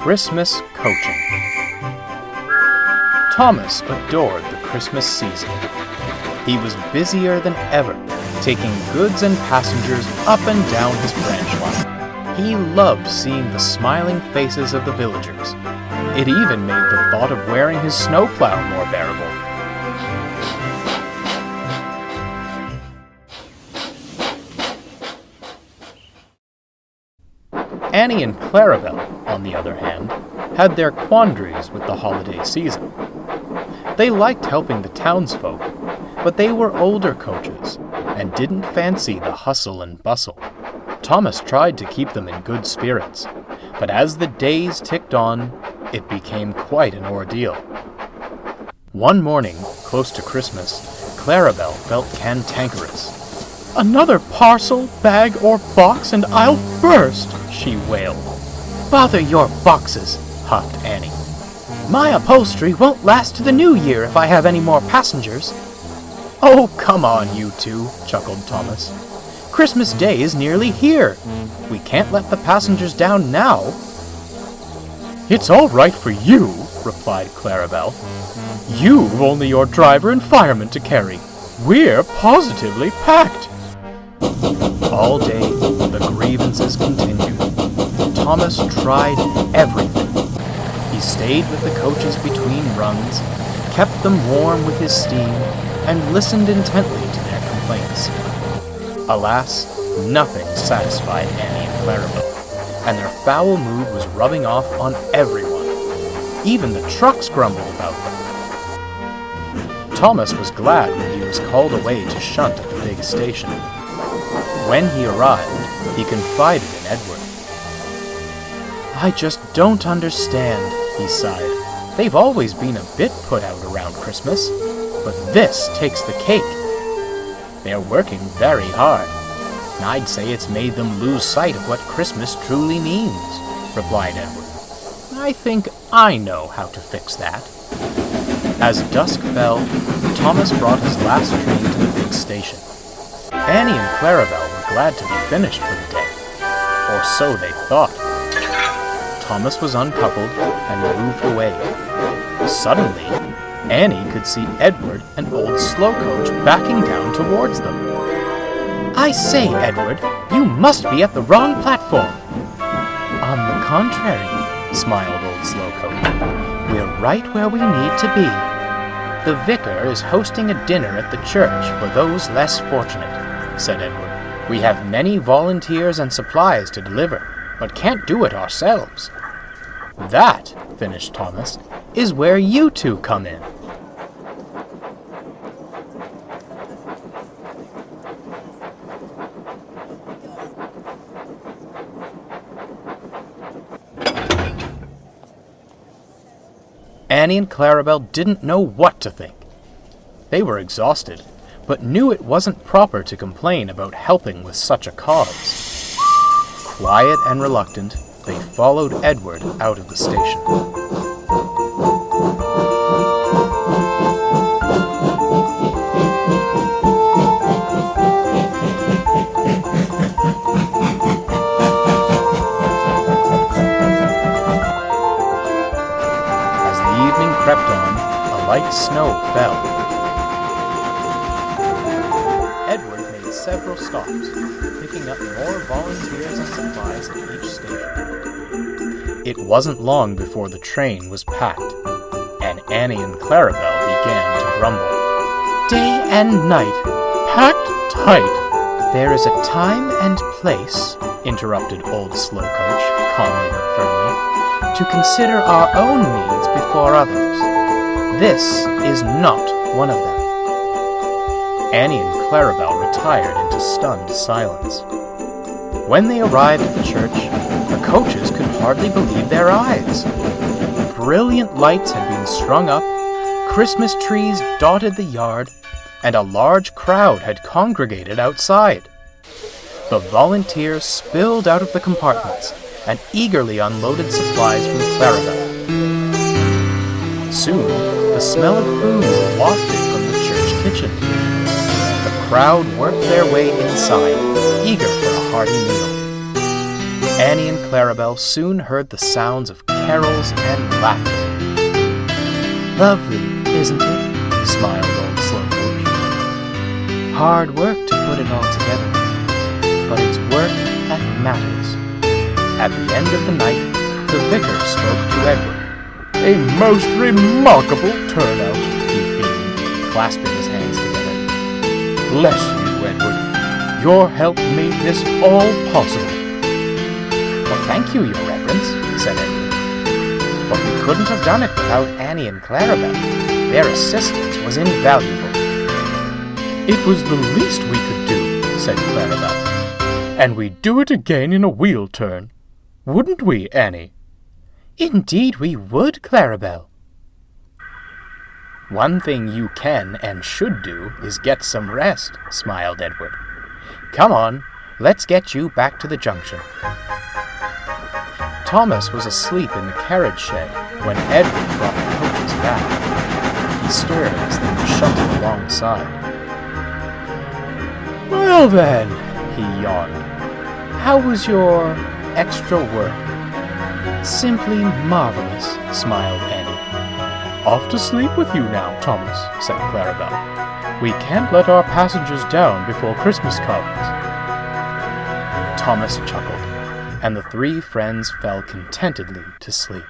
Christmas coaching. Thomas adored the Christmas season. He was busier than ever, taking goods and passengers up and down his branch line. He loved seeing the smiling faces of the villagers. It even made the thought of wearing his snowplow more bearable. Annie and Clarabelle, on the other hand, had their quandaries with the holiday season. They liked helping the townsfolk, but they were older coaches and didn't fancy the hustle and bustle. Thomas tried to keep them in good spirits, but as the days ticked on, it became quite an ordeal. One morning, close to Christmas, Clarabelle felt cantankerous. "Another parcel, bag, or box, and I'll burst," she wailed. "Bother your boxes," huffed Annie. "My upholstery won't last to the new year if I have any more passengers." "Oh, come on, you two," chuckled Thomas. "Christmas Day is nearly here. We can't let the passengers down now." "It's all right for you," replied Clarabelle. "You've only your driver and fireman to carry. We're positively packed." All day, the grievances continued. Thomas tried everything. He stayed with the coaches between runs, kept them warm with his steam, and listened intently to their complaints. Alas, nothing satisfied Annie and Clarabelle, and their foul mood was rubbing off on everyone. Even the trucks grumbled about them. Thomas was glad when he was called away to shunt at the big station. When he arrived, he confided in Edward. "I just don't understand," he sighed. "They've always been a bit put out around Christmas, but this takes the cake. They're working very hard. I'd say it's made them lose sight of what Christmas truly means," replied Edward. "I think I know how to fix that." As dusk fell, Thomas brought his last train to the big station. Annie and Clarabelle were glad to be finished for the day, or so they thought. Thomas was uncoupled and moved away. Suddenly, Annie could see Edward and old slow coach backing down towards them. "I say, Edward, you must be at the wrong platform." "On the contrary," smiled old slow coach. "We're right where we need to be. The vicar is hosting a dinner at the church for those less fortunate," said Edward. "We have many volunteers and supplies to deliver, but can't do it ourselves." "That," finished Thomas, "is where you two come in." Annie and Clarabelle didn't know what to think. They were exhausted, but knew it wasn't proper to complain about helping with such a cause. Quiet and reluctant, they followed Edward out of the station. As the evening crept on, a light snow fell. Edward made several stops, picking up more volunteers and supplies at each station. It wasn't long before the train was packed, and Annie and Clarabelle began to grumble. "Day and night, packed tight." "There is a time and place," interrupted old slow coach, calmly but firmly, "to consider our own needs before others. This is not one of them." Annie and Clarabelle retired into stunned silence. When they arrived at the church, the coaches could hardly believe their eyes. Brilliant lights had been strung up, Christmas trees dotted the yard, and a large crowd had congregated outside. The volunteers spilled out of the compartments and eagerly unloaded supplies from Clarabelle. Soon, the smell of food wafted from the church kitchen. The crowd worked their way inside, eager for a hearty meal. Annie and Clarabelle soon heard the sounds of carols and laughter. Lovely, isn't it? Smiled old Slowcoach. Hard work to put it all together, but it's work that matters. At the end of the night, the vicar spoke to Edward. "A most remarkable turnout," he beamed, clasping his hands together. "Bless you, Edward. Your help made this all possible." "Well, thank you, Your Reverence," said Edward. "But we couldn't have done it without Annie and Clarabelle. Their assistance was invaluable." "It was the least we could do," said Clarabelle. "And we'd do it again in a wheel turn. Wouldn't we, Annie?" "Indeed we would, Clarabelle." "One thing you can and should do is get some rest," smiled Edward. "Come on, let's get you back to the junction." Thomas was asleep in the carriage shed when Edward brought the coaches back. He stirred as they were shunted alongside. "Well then," he yawned. "How was your extra work?" "Simply marvelous," smiled Annie. "Off to sleep with you now, Thomas," said Clarabelle. "We can't let our passengers down before Christmas comes." Thomas chuckled, and the three friends fell contentedly to sleep.